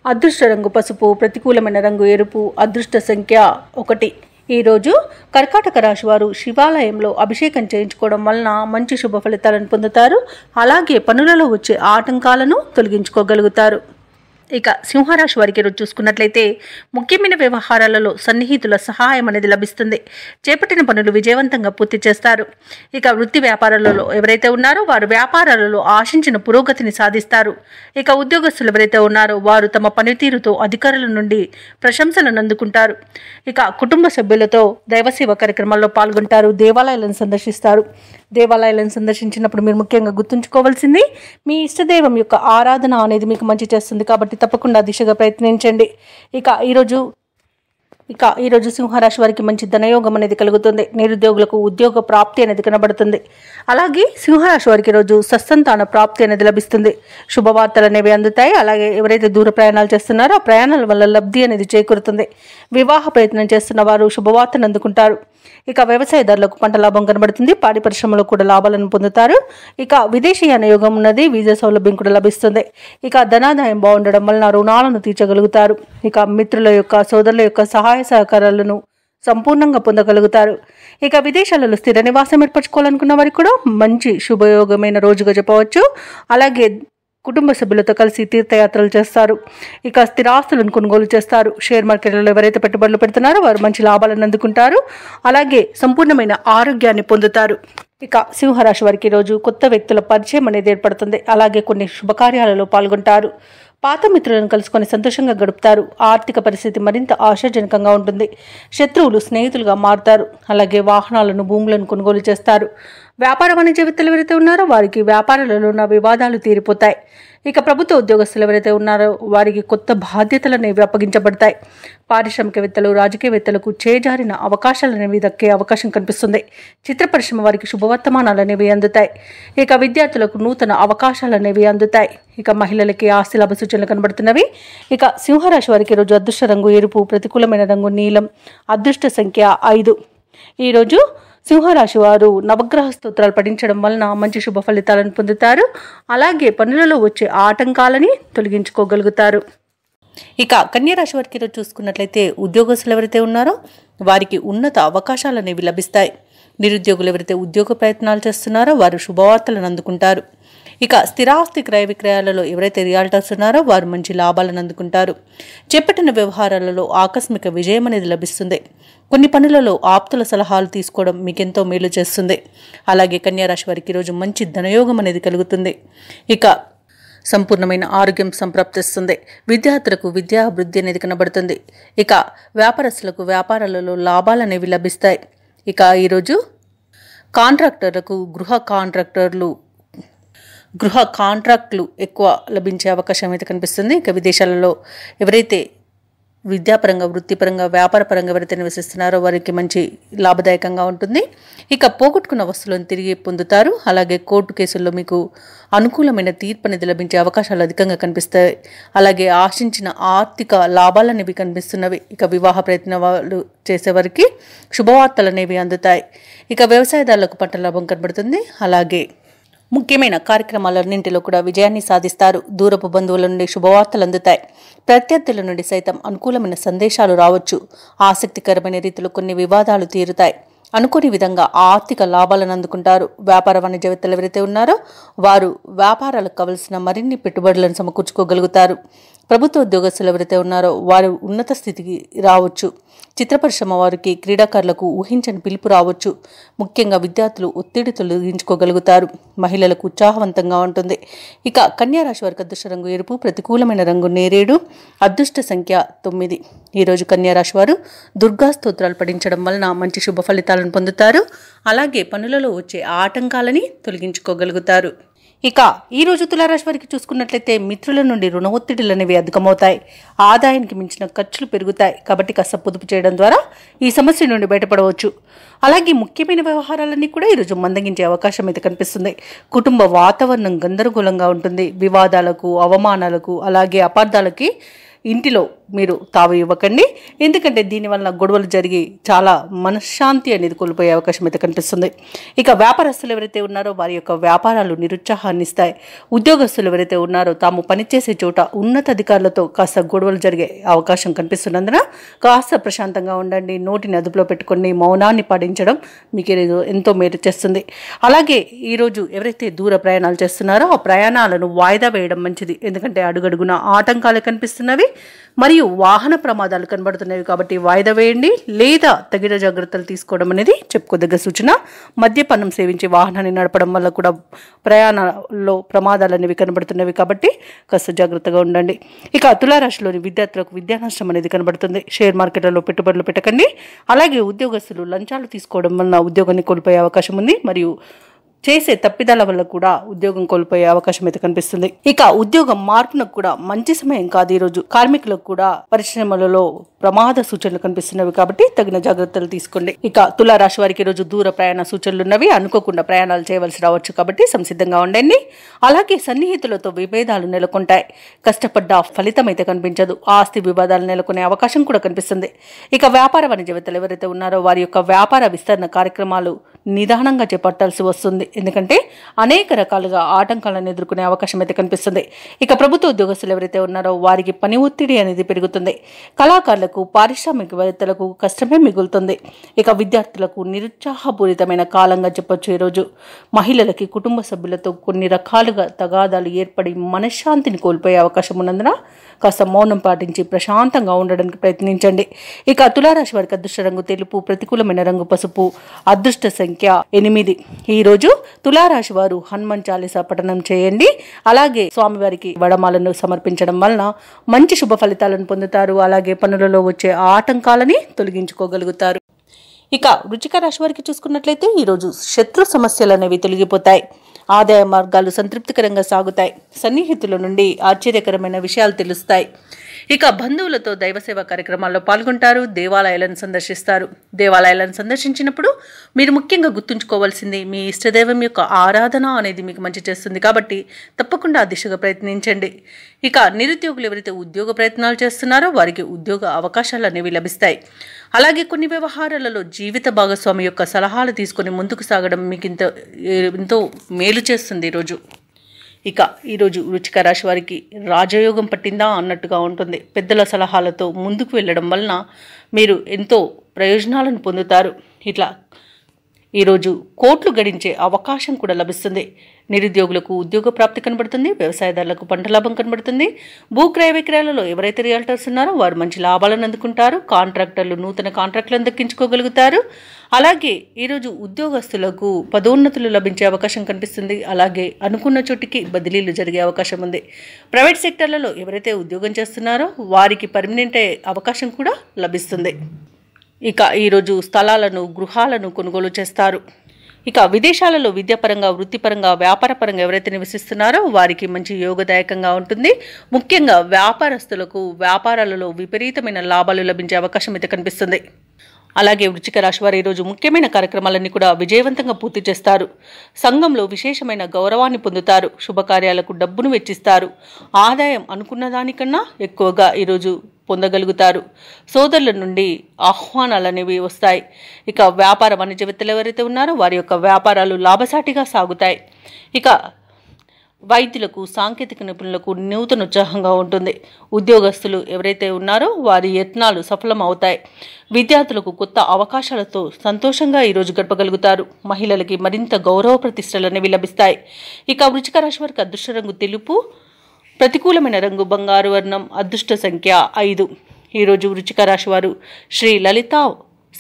అదృష్ట రంగు పసుపు, ప్రతికూలమైన రంగు ఎరుపు, అదృష్ట సంఖ్య 1. ఈరోజు కర్కాటక రాశి వారు శివాలయంలో అభిషేకం చేయించుకోవడం వలన మంచి శుభ ఫలితాలను పొందుతారు. అలాగే పనులలో వచ్చే ఆటంకాలను తొలగించుకోగలుగుతారు. ఇక సింహరాశి వారికి ఈరోజు చూసుకున్నట్లయితే ముఖ్యమైన వ్యవహారాలలో సన్నిహితుల సహాయం అనేది లభిస్తుంది. చేపట్టిన పనులు విజయవంతంగా పూర్తి చేస్తారు. ఇక వృత్తి వ్యాపారాలలో ఎవరైతే ఉన్నారో వారు వ్యాపారాలలో ఆశించిన పురోగతిని సాధిస్తారు. ఇక ఉద్యోగస్తులు ఎవరైతే ఉన్నారో వారు తమ పనితీరుతో అధికారుల నుండి ప్రశంసలను అందుకుంటారు. ఇక కుటుంబ సభ్యులతో దైవసేవ కార్యక్రమాల్లో పాల్గొంటారు. దేవాలయాలను సందర్శిస్తారు. దేవాలయాలను సందర్శించినప్పుడు మీరు ముఖ్యంగా గుర్తుంచుకోవాల్సింది మీ ఇష్టదైవం యొక్క ఆరాధన అనేది మీకు మంచి చేస్తుంది కాబట్టి తప్పకుండా దిశగా ప్రయత్నించండి. ఇక ఈరోజు సింహరాశి వారికి మంచి ధనయోగం అనేది కలుగుతుంది. నిరుద్యోగులకు ఉద్యోగ ప్రాప్తి అనేది కనబడుతుంది. అలాగే సింహరాశి వారికి ఈరోజు సత్సంతాన ప్రాప్తి అనేది లభిస్తుంది. శుభవార్తలు అనేవి అందుతాయి. అలాగే ఎవరైతే దూర ప్రయాణాలు చేస్తున్నారో ఆ ప్రయాణాల వల్ల లబ్ధి అనేది చేకూరుతుంది. వివాహ ప్రయత్నం చేస్తున్న వారు శుభవార్తను అందుకుంటారు. ఇక వ్యవసాయదారులకు పంట లాభం కనబడుతుంది. పాడి పరిశ్రమలో కూడా లాభాలను పొందుతారు. ఇక విదేశీయాన యోగం ఉన్నది. వీసా సౌలభ్యం కూడా లభిస్తుంది. ఇక ధనాదాయం బాగుండడం వలన రుణాలను తీర్చగలుగుతారు. ఇక మిత్రుల యొక్క సోదరుల యొక్క సహాయ సహకారాలను సంపూర్ణంగా పొందగలుగుతారు. ఇక విదేశాలలో స్థిర నివాసం ఏర్పరచుకోవాలనుకున్న వారికి కూడా మంచి శుభయోగమైన రోజుగా చెప్పవచ్చు. అలాగే కుటుంబ సభ్యులతో కలిసి తీర్థయాత్రలు చేస్తారు. ఇక స్థిరాస్తులను కొనుగోలు చేస్తారు. షేర్ మార్కెట్లలో ఎవరైతే పెట్టుబడులు పెడుతున్నారో వారు మంచి లాభాలను అందుకుంటారు. అలాగే సంపూర్ణమైన ఆరోగ్యాన్ని పొందుతారు. ఇక సింహరాశి వారికి ఈరోజు కొత్త వ్యక్తుల పరిచయం అనేది ఏర్పడుతుంది. అలాగే కొన్ని శుభకార్యాలలో పాల్గొంటారు. పాత మిత్రులను కలుసుకొని సంతోషంగా గడుపుతారు. ఆర్థిక పరిస్థితి మరింత ఆశాజనకంగా ఉంటుంది. శత్రువులు స్నేహితులుగా మారుతారు. అలాగే వాహనాలను, భూములను కొనుగోలు చేస్తారు. వ్యాపార వాణిజ్య వ్యక్తులు ఎవరైతే ఉన్నారో వారికి వ్యాపారాలలో ఉన్న వివాదాలు తీరిపోతాయి. ఇక ప్రభుత్వ ఉద్యోగస్తులు ఎవరైతే ఉన్నారో వారికి కొత్త బాధ్యతలు అనేవి అప్పగించబడతాయి. పారిశ్రామికవేత్తలు, రాజకీయవేత్తలకు చేజారిన అవకాశాలు అనేవి దక్కే అవకాశం కనిపిస్తుంది. చిత్ర పరిశ్రమ వారికి శుభవర్తమానాలు అనేవి అందుతాయి. ఇక విద్యార్థులకు నూతన అవకాశాలు అనేవి అందుతాయి. ఇక మహిళలకి ఆస్తి లాభ సూచనలు కనబడుతున్నవి. ఇక సింహరాశి వారికి ఈరోజు అదృష్ట రంగు ఎరుపు, ప్రతికూలమైన రంగు నీలం, అదృష్ట సంఖ్య 5. ఈరోజు సింహరాశి వారు నవగ్రహ స్తోత్రాలు పఠించడం వలన మంచి శుభ ఫలితాలను పొందుతారు. అలాగే పనులలో వచ్చే ఆటంకాలని తొలగించుకోగలుగుతారు. ఇక కన్యారాశి వారికి ఈరోజు చూసుకున్నట్లయితే ఉద్యోగస్తులు ఎవరైతే ఉన్నారో వారికి ఉన్నత అవకాశాలు అనేవి లభిస్తాయి. నిరుద్యోగులు ఎవరైతే ఉద్యోగ ప్రయత్నాలు చేస్తున్నారో వారు శుభవార్తలను అందుకుంటారు. ఇక స్థిరాస్తి క్రయ విక్రయాలలో ఎవరైతే రియాల్టర్స్ ఉన్నారో వారు మంచి లాభాలను అందుకుంటారు. చేపట్టిన వ్యవహారాలలో ఆకస్మిక విజయం అనేది లభిస్తుంది. కొన్ని పనులలో ఆప్తుల సలహాలు తీసుకోవడం మీకెంతో మేలు చేస్తుంది. అలాగే కన్యా రాశి వారికి ఈరోజు మంచి ధనయోగం అనేది కలుగుతుంది. ఇక సంపూర్ణమైన ఆరోగ్యం సంప్రాప్తిస్తుంది. విద్యార్థులకు విద్యా అభివృద్ధి అనేది కనబడుతుంది. ఇక వ్యాపారస్తులకు వ్యాపారాలలో లాభాలు అనేవి లభిస్తాయి. ఇక ఈరోజు కాంట్రాక్టర్లకు గృహ కాంట్రాక్టులు ఎక్కువ లభించే అవకాశం అయితే కనిపిస్తుంది. ఇక విదేశాలలో ఎవరైతే విద్యాపరంగా, వృత్తిపరంగా, వ్యాపారపరంగా ఎవరైతే నివసిస్తున్నారో వారికి మంచి లాభదాయకంగా ఉంటుంది. ఇక పోగొట్టుకున్న వస్తువులను తిరిగి పొందుతారు. అలాగే కోర్టు కేసుల్లో మీకు అనుకూలమైన తీర్పు అనేది లభించే అవకాశాలు అధికంగా కనిపిస్తాయి. అలాగే ఆశించిన ఆర్థిక లాభాలు అనేవి కనిపిస్తున్నవి. ఇక వివాహ ప్రయత్నాలు చేసేవారికి శుభవార్తలు అనేవి అందుతాయి. ఇక వ్యవసాయదారులకు పంట లాభం కనబడుతుంది. అలాగే ముఖ్యమైన కార్యక్రమాలన్నింటిలో కూడా విజయాన్ని సాధిస్తారు. దూరపు బంధువుల నుండి శుభవార్తలు అందుతాయి. ప్రత్యర్థుల నుండి సైతం అనుకూలమైన సందేశాలు రావచ్చు. ఆసక్తికరమైన రీతిలో కొన్ని వివాదాలు తీరుతాయి. అనుకోని విధంగా ఆర్థిక లాభాలను అందుకుంటారు. వ్యాపార వాణిజ్యవేత్తలు ఎవరైతే ఉన్నారో వారు వ్యాపారాలకు కావలసిన మరిన్ని పెట్టుబడులను సమకూర్చుకోగలుగుతారు. ప్రభుత్వ ఉద్యోగస్తులు ఎవరైతే ఉన్నారో వారు ఉన్నత స్థితికి రావచ్చు. చిత్ర పరిశ్రమ వారికి, క్రీడాకారులకు ఊహించని పిలుపు రావచ్చు. ముఖ్యంగా విద్యార్థులు ఒత్తిడి తొలగించుకోగలుగుతారు. మహిళలకు ఉత్సాహవంతంగా ఉంటుంది. ఇక కన్యా రాశి వారికి అదృష్ట రంగు ఎరుపు, ప్రతికూలమైన రంగు నేరేడు, అదృష్ట సంఖ్య 9. ఈరోజు కన్యా రాశి వారు దుర్గా స్తోత్రాలు పఠించడం వలన మంచి శుభ ఫలితాలను పొందుతారు. అలాగే పనులలో వచ్చే ఆటంకాలని తొలగించుకోగలుగుతారు. ఇక ఈరోజు తులారాశి వారికి చూసుకున్నట్లయితే మిత్రుల నుండి రుణ ఒత్తిడిలు అనేవి అధికమవుతాయి. ఆదాయానికి మించిన ఖర్చులు పెరుగుతాయి. కాబట్టి కాస్త పొదుపు చేయడం ద్వారా ఈ సమస్య నుండి బయటపడవచ్చు. అలాగే ముఖ్యమైన వ్యవహారాలన్నీ కూడా ఈరోజు మందగించే అవకాశం అయితే కనిపిస్తుంది. కుటుంబ వాతావరణం గందరగోళంగా ఉంటుంది. వివాదాలకు, అవమానాలకు, అలాగే అపార్థాలకి ఇంటిలో మీరు తావు ఇవ్వకండి. ఎందుకంటే దీనివల్ల గొడవలు జరిగి చాలా మనశ్శాంతి అనేది కోల్పోయే అవకాశం అయితే కనిపిస్తుంది. ఇక వ్యాపారస్తులు ఎవరైతే ఉన్నారో వారి యొక్క వ్యాపారాలు నిరుత్సాహాన్ని ఇస్తాయి. ఉద్యోగస్తులు ఎవరైతే ఉన్నారో తాము పనిచేసే చోట ఉన్నత అధికారులతో కాస్త గొడవలు జరిగే అవకాశం కనిపిస్తున్నందున కాస్త ప్రశాంతంగా ఉండండి. నోటిని అదుపులో పెట్టుకొని మౌనాన్ని పాటించడం మీకు ఎంతో మేలు చేస్తుంది. అలాగే ఈరోజు ఎవరైతే దూర ప్రయాణాలు చేస్తున్నారో ఆ ప్రయాణాలను వాయిదా వేయడం మంచిది. ఎందుకంటే అడుగడుగున ఆటంకాలు కనిపిస్తున్నవి మరియు వాహన ప్రమాదాలు కనబడుతున్నాయి. కాబట్టి వాయిదా వేయండి లేదా తగిన జాగ్రత్తలు తీసుకోవడం అనేది చెప్పుకోదగ్గ సూచన. మద్యపానం సేవించి వాహనాన్ని నడపడం వల్ల కూడా ప్రయాణాల్లో ప్రమాదాలు అనేవి కనబడుతున్నవి. కాబట్టి కాస్త జాగ్రత్తగా ఉండండి. ఇక తులారాశిలోని విద్యార్థులకు విద్యా నష్టం అనేది కనబడుతుంది. షేర్ మార్కెట్లలో పెట్టుబడులు పెట్టకండి. అలాగే ఉద్యోగస్తులు లంచాలు తీసుకోవడం వలన ఉద్యోగాన్ని కోల్పోయే అవకాశం ఉంది. మరియు చేసే తప్పిదాల వల్ల కూడా ఉద్యోగం కోల్పోయే అవకాశం అయితే కనిపిస్తుంది. ఇక ఉద్యోగం మార్పునకు కూడా మంచి సమయం కాదు. ఈరోజు కార్మికులకు కూడా పరిశ్రమలలో ప్రమాద సూచనలు కనిపిస్తున్నవి. కాబట్టి తగిన జాగ్రత్తలు తీసుకోండి. ఇక తులారాశి వారికి ఈరోజు దూర ప్రయాణ సూచనలు ఉన్నవి. అనుకోకుండా ప్రయాణాలు చేయవలసి రావచ్చు. కాబట్టి సంసిద్ధంగా ఉండండి. అలాగే సన్నిహితులతో విభేదాలు నెలకొంటాయి. కష్టపడ్డ ఫలితం అయితే కనిపించదు. ఆస్తి వివాదాలు నెలకొనే అవకాశం కూడా కనిపిస్తుంది. ఇక వ్యాపార వాణిజ్యవేత్తలు ఎవరైతే ఉన్నారో వారి యొక్క వ్యాపార విస్తరణ కార్యక్రమాలు నిదానంగా చేపట్టాల్సి వస్తుంది. ఎందుకంటే అనేక రకాలుగా ఆటంకాలను ఎదుర్కొనే అవకాశం అయితే కనిపిస్తుంది. ఇక ప్రభుత్వ ఉద్యోగస్తులు ఎవరైతే ఉన్నారో వారికి పని ఒత్తిడి అనేది పెరుగుతుంది. కళాకారులకు, పారిశ్రామికవేత్తలకు కష్టమే మిగులుతుంది. ఇక విద్యార్థులకు నిరుత్సాహపూరితమైన కాలంగా చెప్పొచ్చు. ఈరోజు మహిళలకి కుటుంబ సభ్యులతో కొన్ని రకాలుగా తగాదాలు ఏర్పడి మనశ్శాంతిని కోల్పోయే అవకాశం ఉన్నందున కాస్త మౌనం పాటించి ప్రశాంతంగా ఉండడానికి ప్రయత్నించండి. ఇక తులారాశి వారికి అదృష్ట రంగు తెలుపు, ప్రతికూలమైన రంగు పసుపు, అదృష్ట సంఖ్య 8. ఈరోజు తులారాశి వారు హనుమాన్ చాలీసా పఠనం చేయండి. అలాగే స్వామివారికి వడమాలను సమర్పించడం వలన మంచి శుభ ఫలితాలను పొందుతారు. అలాగే పనులలో వచ్చే ఆటంకాలని తొలగించుకోగలుగుతారు. ఇక వృశ్చిక రాశి వారికి చూసుకున్నట్లయితే ఈరోజు శత్రు సమస్యలు అనేవి తొలగిపోతాయి. ఆదాయ మార్గాలు సంతృప్తికరంగా సాగుతాయి. సన్నిహితుల నుండి ఆశ్చర్యకరమైన విషయాలు తెలుస్తాయి. ఇక బంధువులతో దైవసేవ కార్యక్రమాల్లో పాల్గొంటారు. దేవాలయాలను సందర్శిస్తారు. దేవాలయాలను సందర్శించినప్పుడు మీరు ముఖ్యంగా గుర్తుంచుకోవాల్సింది మీ ఇష్టదైవం యొక్క ఆరాధన అనేది మీకు మంచి చేస్తుంది. కాబట్టి తప్పకుండా ఆ దిశగా ప్రయత్నించండి. ఇక నిరుద్యోగులు ఎవరైతే ఉద్యోగ ప్రయత్నాలు చేస్తున్నారో వారికి ఉద్యోగ అవకాశాలు అనేవి లభిస్తాయి. అలాగే కొన్ని వ్యవహారాలలో జీవిత భాగస్వామి యొక్క సలహాలు తీసుకొని ముందుకు సాగడం మీకు ఎంతో మేలు చేస్తుంది ఈరోజు. ఇక ఈరోజు వృశ్చిక రాశి వారికి రాజయోగం పట్టిందా అన్నట్టుగా ఉంటుంది. పెద్దల సలహాలతో ముందుకు వెళ్ళడం వలన మీరు ఎంతో ప్రయోజనాలను పొందుతారు. ఇట్లా ఈరోజు కోట్లు గడించే అవకాశం కూడా లభిస్తుంది. నిరుద్యోగులకు ఉద్యోగ ప్రాప్తి కనబడుతుంది. వ్యవసాయదారులకు పంట లాభం కనబడుతుంది. భూ క్రయ విక్రయాలలో ఎవరైతే రియల్టర్స్ ఉన్నారో వారు మంచి లాభాలను అందుకుంటారు. కాంట్రాక్టర్లు నూతన కాంట్రాక్టులను దక్కించుకోగలుగుతారు. అలాగే ఈరోజు ఉద్యోగస్తులకు పదోన్నతులు లభించే అవకాశం కనిపిస్తుంది. అలాగే అనుకున్న చోటికి బదిలీలు జరిగే అవకాశం ఉంది. ప్రైవేట్ సెక్టర్లలో ఎవరైతే ఉద్యోగం చేస్తున్నారో వారికి పర్మనెంట్ అయ్యే అవకాశం కూడా లభిస్తుంది. ఇక ఈరోజు స్థలాలను గృహాలను కొనుగోలు చేస్తారు. ఇక విదేశాలలో విద్యాపరంగా వృత్తిపరంగా వ్యాపారపరంగా ఎవరైతే నివసిస్తున్నారో వారికి మంచి యోగదాయకంగా ఉంటుంది. ముఖ్యంగా వ్యాపారస్తులకు వ్యాపారాలలో విపరీతమైన లాభాలు లభించే అవకాశం అయితే కనిపిస్తుంది. అలాగే వృశ్చిక రాశి వారు ఈరోజు ముఖ్యమైన కార్యక్రమాలన్నీ కూడా విజయవంతంగా పూర్తి చేస్తారు. సంఘంలో విశేషమైన గౌరవాన్ని పొందుతారు. శుభకార్యాలకు డబ్బును వెచ్చిస్తారు. ఆదాయం అనుకున్న దానికన్నా ఎక్కువగా ఈరోజు పొందగలుగుతారు. సోదరుల నుండి ఆహ్వానాలు అనేవి వస్తాయి. ఇక వ్యాపార వాణిజ్యవేత్తలు ఎవరైతే ఉన్నారో వారి యొక్క వ్యాపారాలు లాభసాటిగా సాగుతాయి. ఇక వైద్యులకు సాంకేతిక నిపుణులకు నూతన ఉత్సాహంగా ఉంటుంది. ఉద్యోగస్తులు ఎవరైతే ఉన్నారో వారి యత్నాలు సఫలం అవుతాయి. విద్యార్థులకు కొత్త అవకాశాలతో సంతోషంగా ఈరోజు గడపగలుగుతారు. మహిళలకి మరింత గౌరవ ప్రతిష్టలు అనేవి లభిస్తాయి. ఇక వృశ్చిక రాశి వారికి అదృష్ట రంగు తెలుపు, ప్రతికూలమైన రంగు బంగారు వర్ణం, అదృష్ట సంఖ్య 5. ఈరోజు వృశ్చిక రాశి వారు శ్రీ లలితా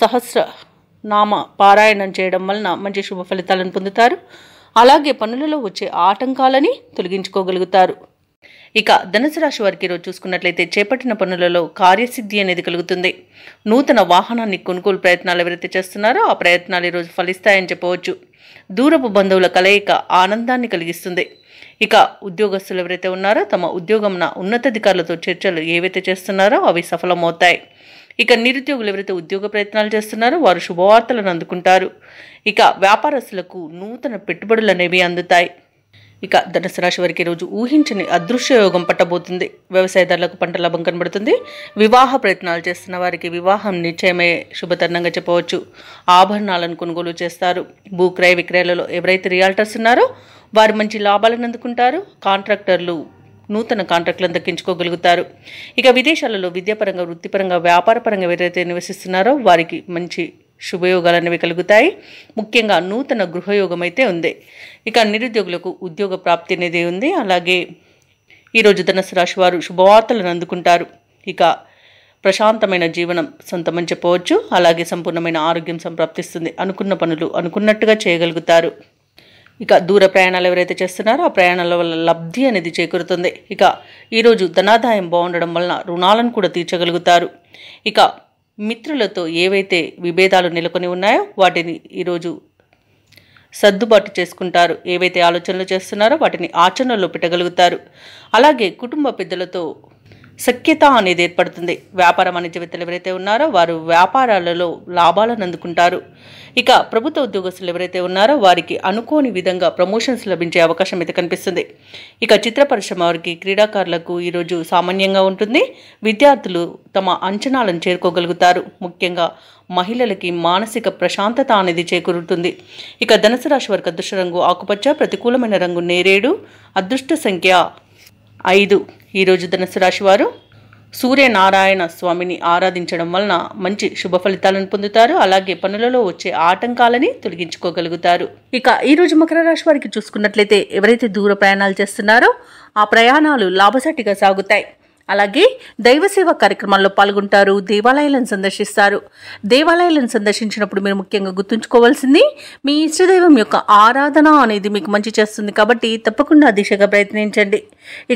సహస్రనామ పారాయణం చేయడం వలన మంచి శుభ ఫలితాలను పొందుతారు. అలాగే పనులలో వచ్చే ఆటంకాలని తొలగించుకోగలుగుతారు. ఇక ధనుసు రాశి వారికి ఈరోజు చూసుకున్నట్లయితే చేపట్టిన పనులలో కార్యసిద్ధి అనేది కలుగుతుంది. నూతన వాహనాన్ని కొనుగోలు ప్రయత్నాలు ఎవరైతే చేస్తున్నారో ఆ ప్రయత్నాలు ఈరోజు ఫలిస్తాయని చెప్పవచ్చు. దూరపు బంధువుల కలయిక ఆనందాన్ని కలిగిస్తుంది. ఇక ఉద్యోగస్తులు ఎవరైతే ఉన్నారో తమ ఉద్యోగంన ఉన్నతాధికారులతో చర్చలు ఏవైతే చేస్తున్నారో అవి సఫలమవుతాయి. ఇక నిరుద్యోగులు ఎవరైతే ఉద్యోగ ప్రయత్నాలు చేస్తున్నారో వారు శుభవార్తలను అందుకుంటారు. ఇక వ్యాపారస్తులకు నూతన పెట్టుబడులు అనేవి అందుతాయి. ఇక ధనుసు రాశి వారికి రోజు ఊహించని అదృశ్య యోగం పట్టబోతుంది. వ్యవసాయదారులకు పంట లాభం కనబడుతుంది. వివాహ ప్రయత్నాలు చేస్తున్న వారికి వివాహం నిశ్చయమయ్యే శుభతరుణంగా చెప్పవచ్చు. ఆభరణాలను కొనుగోలు చేస్తారు. భూ క్రయ విక్రయాలలో ఎవరైతే రియాల్టర్స్ ఉన్నారో వారు మంచి లాభాలను అందుకుంటారు. కాంట్రాక్టర్లు నూతన కాంట్రాక్టులను దక్కించుకోగలుగుతారు. ఇక విదేశాలలో విద్యాపరంగా వృత్తిపరంగా వ్యాపారపరంగా ఎవరైతే నివసిస్తున్నారో వారికి మంచి శుభయోగాలు అనేవి కలుగుతాయి. ముఖ్యంగా నూతన గృహయోగం అయితే ఉంది. ఇక నిరుద్యోగులకు ఉద్యోగ ప్రాప్తి అనేది ఉంది. అలాగే ఈరోజు ధనుసు రాశి వారు శుభవార్తలను అందుకుంటారు. ఇక ప్రశాంతమైన జీవనం సొంతమని చెప్పవచ్చు. అలాగే సంపూర్ణమైన ఆరోగ్యం సంప్రాప్తిస్తుంది. అనుకున్న పనులు అనుకున్నట్టుగా చేయగలుగుతారు. ఇక దూర ప్రయాణాలు ఎవరైతే చేస్తున్నారో ఆ ప్రయాణాల వల్ల లబ్ధి అనేది చేకూరుతుంది. ఇక ఈరోజు ధనాదాయం బాగుండడం వలన రుణాలను కూడా తీర్చగలుగుతారు. ఇక మిత్రులతో ఏవైతే విభేదాలు నెలకొని ఉన్నాయో వాటిని ఈరోజు సర్దుబాటు చేసుకుంటారు. ఏవైతే ఆలోచనలు చేస్తున్నారో వాటిని ఆచరణలో పెట్టగలుగుతారు. అలాగే కుటుంబ పెద్దలతో సఖ్యత అనేది ఏర్పడుతుంది. వ్యాపార వాణిజ్యవేత్తలు ఎవరైతే ఉన్నారో వారు వ్యాపారాలలో లాభాలను అందుకుంటారు. ఇక ప్రభుత్వ ఉద్యోగస్తులు ఎవరైతే ఉన్నారో వారికి అనుకోని విధంగా ప్రమోషన్స్ లభించే అవకాశం అయితే కనిపిస్తుంది. ఇక చిత్ర పరిశ్రమ వారికి క్రీడాకారులకు ఈరోజు సామాన్యంగా ఉంటుంది. విద్యార్థులు తమ అంచనాలను చేరుకోగలుగుతారు. ముఖ్యంగా మహిళలకి మానసిక ప్రశాంతత అనేది చేకూరుతుంది. ఇక ధనుసు రాశి వారికి అదృష్ట రంగు ఆకుపచ్చ, ప్రతికూలమైన రంగు నేరేడు, అదృష్ట సంఖ్య 5. ఈరోజు ధనుసు రాశి వారు సూర్యనారాయణ స్వామిని ఆరాధించడం వలన మంచి శుభ ఫలితాలను పొందుతారు. అలాగే పనులలో వచ్చే ఆటంకాలని తొలగించుకోగలుగుతారు. ఇక ఈరోజు మకర రాశి వారికి చూసుకున్నట్లయితే ఎవరైతే దూర ప్రయాణాలు చేస్తున్నారో ఆ ప్రయాణాలు లాభసాటిగా సాగుతాయి. అలాగే దైవసేవ కార్యక్రమాల్లో పాల్గొంటారు. దేవాలయాలను సందర్శిస్తారు. దేవాలయాలను సందర్శించినప్పుడు మీరు ముఖ్యంగా గుర్తుంచుకోవాల్సింది మీ ఇష్టదైవం యొక్క ఆరాధన అనేది మీకు మంచి చేస్తుంది. కాబట్టి తప్పకుండా దిశగా ప్రయత్నించండి.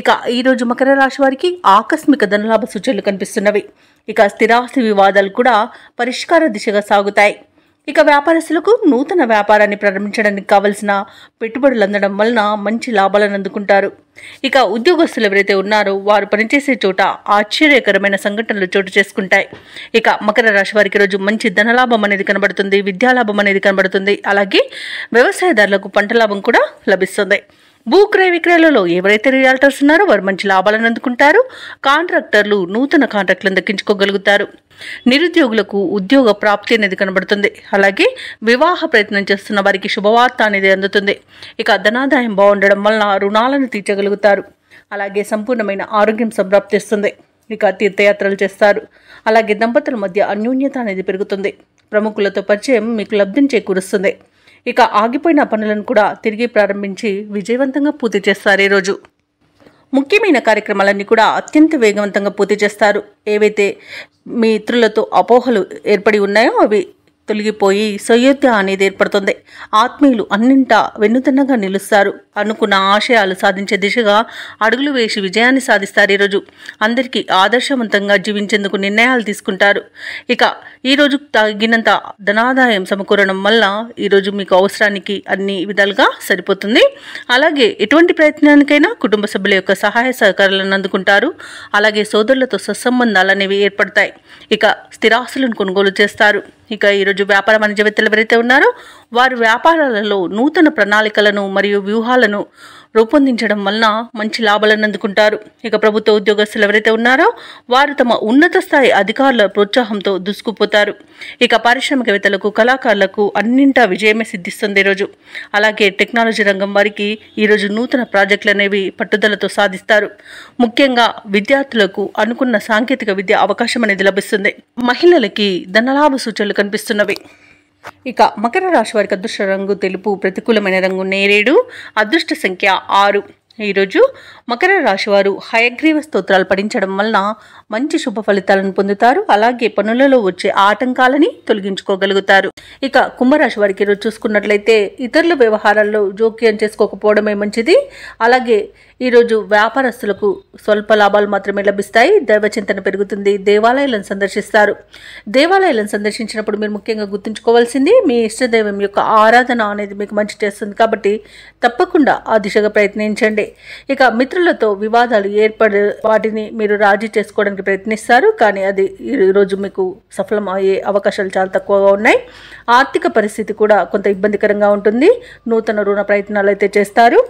ఇక ఈరోజు మకర రాశి వారికి ఆకస్మిక ధనలాభ సూచనలు కనిపిస్తున్నవి. ఇక స్థిరాస్తి వివాదాలు కూడా పరిష్కార దిశగా సాగుతాయి. ఇక వ్యాపారస్తులకు నూతన వ్యాపారాన్ని ప్రారంభించడానికి కావలసిన పెట్టుబడులు అందడం వలన మంచి లాభాలను అందుకుంటారు. ఇక ఉద్యోగస్తులు ఎవరైతే ఉన్నారో వారు పనిచేసే చోట ఆశ్చర్యకరమైన సంఘటనలు చోటు చేసుకుంటాయి. ఇక మకర రాశి వారికి రోజు మంచి ధనలాభం అనేది కనబడుతుంది. విద్యాలాభం అనేది కనబడుతుంది. అలాగే వ్యవసాయదారులకు పంట లాభం కూడా లభిస్తుంది. భూ క్రయ విక్రయాలలో ఎవరైతే రియాల్టర్స్ ఉన్నారో వారు మంచి లాభాలను అందుకుంటారు. కాంట్రాక్టర్లు నూతన కాంట్రాక్టులను దక్కించుకోగలుగుతారు. నిరుద్యోగులకు ఉద్యోగ ప్రాప్తి అనేది కనబడుతుంది. అలాగే వివాహ ప్రయత్నం చేస్తున్న వారికి శుభవార్త అనేది అందుతుంది. ఇక ధనాదాయం బాగుండడం వలన రుణాలను తీర్చగలుగుతారు. అలాగే సంపూర్ణమైన ఆరోగ్యం సంప్రాప్తిస్తుంది. ఇక తీర్థయాత్రలు చేస్తారు. అలాగే దంపతుల మధ్య అన్యోన్యత అనేది పెరుగుతుంది. ప్రముఖులతో పరిచయం మీకు లబ్ధిని చేకూరుస్తుంది. ఇక ఆగిపోయిన పనులను కూడా తిరిగి ప్రారంభించి విజయవంతంగా పూర్తి చేస్తారు. ఈరోజు ముఖ్యమైన కార్యక్రమాలన్నీ కూడా అత్యంత వేగవంతంగా పూర్తి చేస్తారు. ఏవైతే మీ ఇతరులతో అపోహలు ఏర్పడి ఉన్నాయో అవి తొలగిపోయి సయోధ్య అనేది ఏర్పడుతుంది. ఆత్మీయులు అన్నింటా వెన్నుదన్నగా నిలుస్తారు. అనుకున్న ఆశయాలు సాధించే దిశగా అడుగులు వేసి విజయాన్ని సాధిస్తారు. ఈరోజు అందరికీ ఆదర్శవంతంగా జీవించేందుకు నిర్ణయాలు తీసుకుంటారు. ఇక ఈరోజు తగినంత ధనాదాయం సమకూరడం వల్ల ఈరోజు మీకు అవసరానికి అన్ని విధాలుగా సరిపోతుంది. అలాగే ఎటువంటి ప్రయత్నానికైనా కుటుంబ సభ్యుల యొక్క సహాయ సహకారాలను అందుకుంటారు. అలాగే సోదరులతో సత్సంబంధాలు అనేవి ఏర్పడతాయి. ఇక స్థిరాస్తులను కొనుగోలు చేస్తారు. ఇక ఈరోజు వ్యాపార వాణిజ్యవేత్తలు ఎవరైతే ఉన్నారో వారు వ్యాపారాలలో నూతన ప్రణాళికలను మరియు వ్యూహాలను రూపొందించడం వలన మంచి లాభాలను అందుకుంటారు. ఇక ప్రభుత్వ ఉద్యోగస్తులు ఎవరైతే ఉన్నారో వారు తమ ఉన్నత స్థాయి అధికారుల ప్రోత్సాహంతో దూసుకుపోతారు. ఇక పారిశ్రామికవేత్తలకు, కళాకారులకు అన్నింటా విజయమే సిద్ధిస్తుంది ఈరోజు. అలాగే టెక్నాలజీ రంగం వారికి ఈరోజు నూతన ప్రాజెక్టులు అనేవి పట్టుదలతో సాధిస్తారు. ముఖ్యంగా విద్యార్థులకు అనుకున్న సాంకేతిక విద్య అవకాశం అనేది లభిస్తుంది. మహిళలకి ధనలాభ సూచనలు కనిపిస్తున్నవి. ఇక మకర రాశి వారికి అదృష్ట రంగు తెలుపు, ప్రతికూలమైన రంగు నేరేడు, అదృష్ట సంఖ్య 6. ఈరోజు మకర రాశి వారు హయగ్రీవ స్తోత్రాలు పఠించడం వలన మంచి శుభ ఫలితాలను పొందుతారు. అలాగే పనులలో వచ్చే ఆటంకాలని తొలగించుకోగలుగుతారు. ఇక కుంభరాశి వారికి ఈరోజు చూసుకున్నట్లయితే ఇతరుల వ్యవహారాల్లో జోక్యం చేసుకోకపోవడమే మంచిది. అలాగే ఈరోజు వ్యాపారస్తులకు స్వల్ప లాభాలు మాత్రమే లభిస్తాయి. దైవచింతన పెరుగుతుంది. దేవాలయాలను సందర్శిస్తారు. దేవాలయాలను సందర్శించినప్పుడు మీరు ముఖ్యంగా గుర్తుంచుకోవాల్సింది మీ ఇష్టదైవం యొక్క ఆరాధన అనేది మీకు మంచి చేస్తుంది. కాబట్టి తప్పకుండా ఆ దిశగా ప్రయత్నించండి. ఇక మిత్రులతో వివాదాలు ఏర్పడి వాటిని మీరు రాజీ చేసుకోవడానికి ప్రయత్నిస్తారు. కానీ అది ఈరోజు మీకు సఫలం అయ్యే అవకాశాలు చాలా తక్కువగా ఉన్నాయి. ఆర్థిక పరిస్థితి కూడా కొంత ఇబ్బందికరంగా ఉంటుంది. నూతన రుణ ప్రయత్నాలు అయితే చేస్తారు.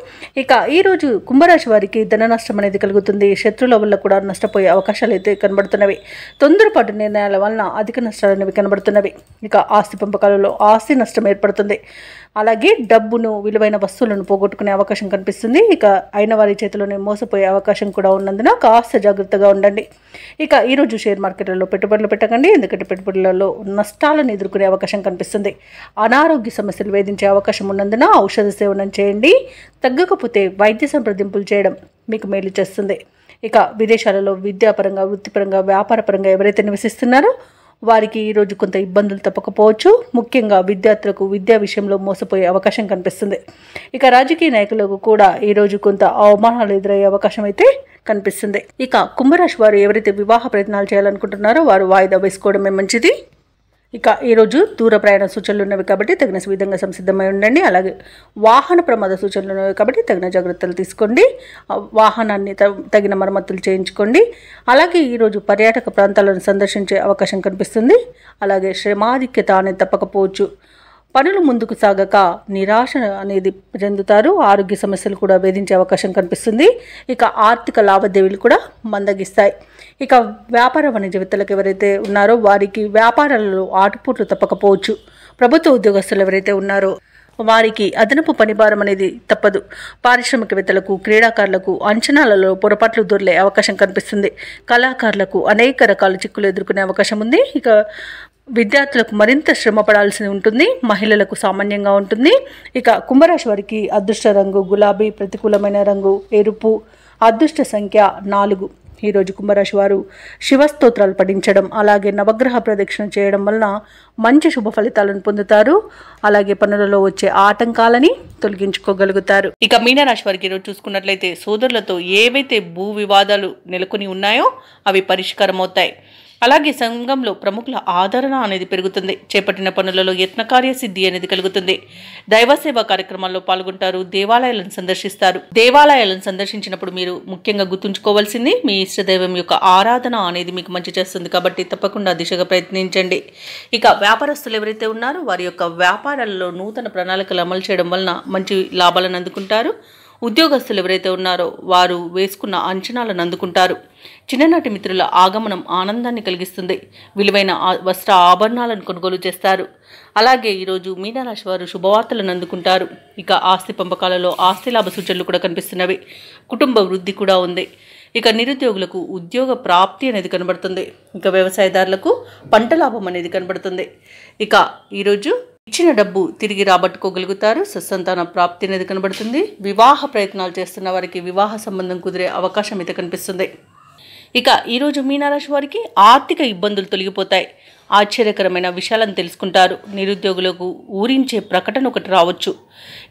ఇక ఈరోజు కుంభరాశి వారికి ధన నష్టం అనేది కలుగుతుంది. శత్రువుల వల్ల కూడా నష్టపోయే అవకాశాలు అయితే కనబడుతున్నవి. తొందరపాటు నిర్ణయాల వలన అధిక నష్టాలు అనేవి కనబడుతున్నవి. ఇక ఆస్తి పంపకాలలో ఆస్తి నష్టం ఏర్పడుతుంది. అలాగే డబ్బును, విలువైన వస్తువులను పోగొట్టుకునే అవకాశం కనిపిస్తుంది. ఇక అయిన వారి చేతిలోనే మోసపోయే అవకాశం కూడా ఉన్నందున కాస్త జాగ్రత్తగా ఉండండి. ఇక ఈరోజు షేర్ మార్కెట్లలో పెట్టుబడులు పెట్టకండి. ఎందుకంటే పెట్టుబడులలో నష్టాలను ఎదుర్కొనే అవకాశం కనిపిస్తుంది. అనారోగ్య సమస్యలు వేధించే అవకాశం ఉన్నందున ఔషధ సేవనం చేయండి. తగ్గకపోతే వైద్య సంప్రదింపులు చేయడం మీకు మేలు చేస్తుంది. ఇక విదేశాలలో విద్యాపరంగా, వృత్తిపరంగా, వ్యాపారపరంగా ఎవరైతే నివసిస్తున్నారో వారికి ఈరోజు కొంత ఇబ్బందులు తప్పకపోవచ్చు. ముఖ్యంగా విద్యార్థులకు విద్యా విషయంలో మోసపోయే అవకాశం కనిపిస్తుంది. ఇక రాజకీయ నాయకులకు కూడా ఈరోజు కొంత అవమానాలు ఎదురయ్యే అవకాశం అయితే కనిపిస్తుంది. ఇక కుంభరాశి వారు ఎవరైతే వివాహ ప్రయత్నాలు చేయాలనుకుంటున్నారో వారు వాయిదా వేసుకోవడమే మంచిది. ఇక ఈరోజు దూర ప్రయాణ సూచనలు ఉన్నవి కాబట్టి తగిన విధంగా సంసిద్ధమై ఉండండి. అలాగే వాహన ప్రమాద సూచనలు ఉన్నవి కాబట్టి తగిన జాగ్రత్తలు తీసుకోండి. వాహనాన్ని తగిన మరమ్మతులు చేయించుకోండి. అలాగే ఈరోజు పర్యాటక ప్రాంతాలను సందర్శించే అవకాశం కనిపిస్తుంది. అలాగే శ్రమాధిక్యత అనేది తప్పకపోవచ్చు. పనులు ముందుకు సాగక నిరాశ అనేది చెందుతారు. ఆరోగ్య సమస్యలు కూడా వేధించే అవకాశం కనిపిస్తుంది. ఇక ఆర్థిక లావాదేవీలు కూడా మందగిస్తాయి. ఇక వ్యాపార వాణిజ్యవేత్తలకు ఎవరైతే ఉన్నారో వారికి వ్యాపారాలలో ఆటుపోట్లు తప్పకపోవచ్చు. ప్రభుత్వ ఉద్యోగస్తులు ఎవరైతే ఉన్నారో వారికి అదనపు పనిభారం అనేది తప్పదు. పారిశ్రామికవేత్తలకు, క్రీడాకారులకు అంచనాలలో పొరపాట్లు దొర్లే అవకాశం కనిపిస్తుంది. కళాకారులకు అనేక రకాల చిక్కులు ఎదుర్కొనే అవకాశం ఉంది. ఇక విద్యార్థులకు మరింత శ్రమ పడాల్సి ఉంటుంది. మహిళలకు సామాన్యంగా ఉంటుంది. ఇక కుంభరాశి వారికి అదృష్ట రంగు గులాబీ, ప్రతికూలమైన రంగు ఎరుపు, అదృష్ట సంఖ్య 4. ఈరోజు కుంభరాశి వారు శివస్తోత్రాలు పఠించడం, అలాగే నవగ్రహ ప్రదక్షిణ చేయడం వలన మంచి శుభ ఫలితాలను పొందుతారు. అలాగే పనులలో వచ్చే ఆటంకాలని తొలగించుకోగలుగుతారు. ఇక మీనరాశి వారికి ఈరోజు చూసుకున్నట్లయితే సోదరులతో ఏవైతే భూ వివాదాలు నెలకొని ఉన్నాయో అవి పరిష్కారం అవుతాయి. అలాగే సంఘంలో ప్రముఖుల ఆదరణ అనేది పెరుగుతుంది. చేపట్టిన పనులలో యత్నకార్య సిద్ధి అనేది కలుగుతుంది. దైవ సేవా కార్యక్రమాల్లో పాల్గొంటారు. దేవాలయాలను సందర్శిస్తారు. దేవాలయాలను సందర్శించినప్పుడు మీరు ముఖ్యంగా గుర్తుంచుకోవాల్సింది మీ ఇష్టదైవం యొక్క ఆరాధన అనేది మీకు మంచి చేస్తుంది. కాబట్టి తప్పకుండా దిశగా ప్రయత్నించండి. ఇక వ్యాపారస్తులు ఎవరైతే ఉన్నారో వారి యొక్క వ్యాపారాలలో నూతన ప్రణాళికలు అమలు చేయడం వలన మంచి లాభాలను అందుకుంటారు. ఉద్యోగస్తులు ఎవరైతే ఉన్నారో వారు వేసుకున్న అంచనాలను అందుకుంటారు. చిన్ననాటి మిత్రుల ఆగమనం ఆనందాన్ని కలిగిస్తుంది. విలువైన వస్త్ర ఆభరణాలను కొనుగోలు చేస్తారు. అలాగే ఈరోజు మీనరాశి వారు శుభవార్తలను అందుకుంటారు. ఇక ఆస్తి పంపకాలలో ఆస్తి లాభ సూచనలు కూడా కనిపిస్తున్నవి. కుటుంబ వృద్ధి కూడా ఉంది. ఇక నిరుద్యోగులకు ఉద్యోగ ప్రాప్తి అనేది కనబడుతుంది. ఇక వ్యవసాయదారులకు పంట లాభం అనేది కనబడుతుంది. ఇక ఈరోజు ఇచ్చిన డబ్బు తిరిగి రాబట్టుకోగలుగుతారు. సత్సంతాన ప్రాప్తి అనేది కనబడుతుంది. వివాహ ప్రయత్నాలు చేస్తున్న వారికి వివాహ సంబంధం కుదిరే అవకాశం అయితే కనిపిస్తుంది. ఇక ఈరోజు మీనరాశి వారికి ఆర్థిక ఇబ్బందులు తొలగిపోతాయి. ఆశ్చర్యకరమైన విషయాలను తెలుసుకుంటారు. నిరుద్యోగులకు ఊరించే ప్రకటన ఒకటి రావచ్చు.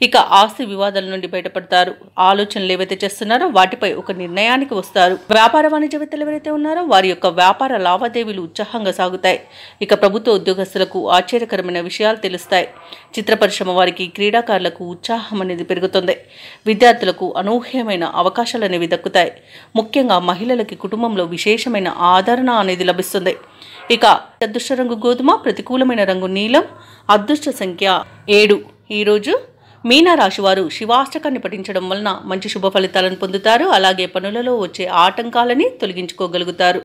ఇక ఆస్తి వివాదాల నుండి బయటపడతారు. ఆలోచనలు ఏవైతే చేస్తున్నారో వాటిపై ఒక నిర్ణయానికి వస్తారు. వ్యాపార వాణిజ్యవేత్తలు ఎవరైతే ఉన్నారో వారి యొక్క వ్యాపార లావాదేవీలు ఉత్సాహంగా సాగుతాయి. ఇక ప్రభుత్వ ఉద్యోగస్తులకు ఆశ్చర్యకరమైన విషయాలు తెలుస్తాయి. చిత్ర పరిశ్రమ వారికి, క్రీడాకారులకు ఉత్సాహం అనేది పెరుగుతుంది. విద్యార్థులకు అనూహ్యమైన అవకాశాలు అనేవి దక్కుతాయి. ముఖ్యంగా మహిళలకి కుటుంబంలో విశేషమైన ఆదరణ అనేది లభిస్తుంది. ఇక అదృష్ట రంగు గోధుమ, ప్రతికూలమైన రంగు నీలం, అదృష్ట సంఖ్య 7. ఈరోజు మీనరాశి వారు శివాష్టకాన్ని పఠించడం వలన మంచి శుభ ఫలితాలను పొందుతారు. అలాగే పనులలో వచ్చే ఆటంకాలని తొలగించుకోగలుగుతారు.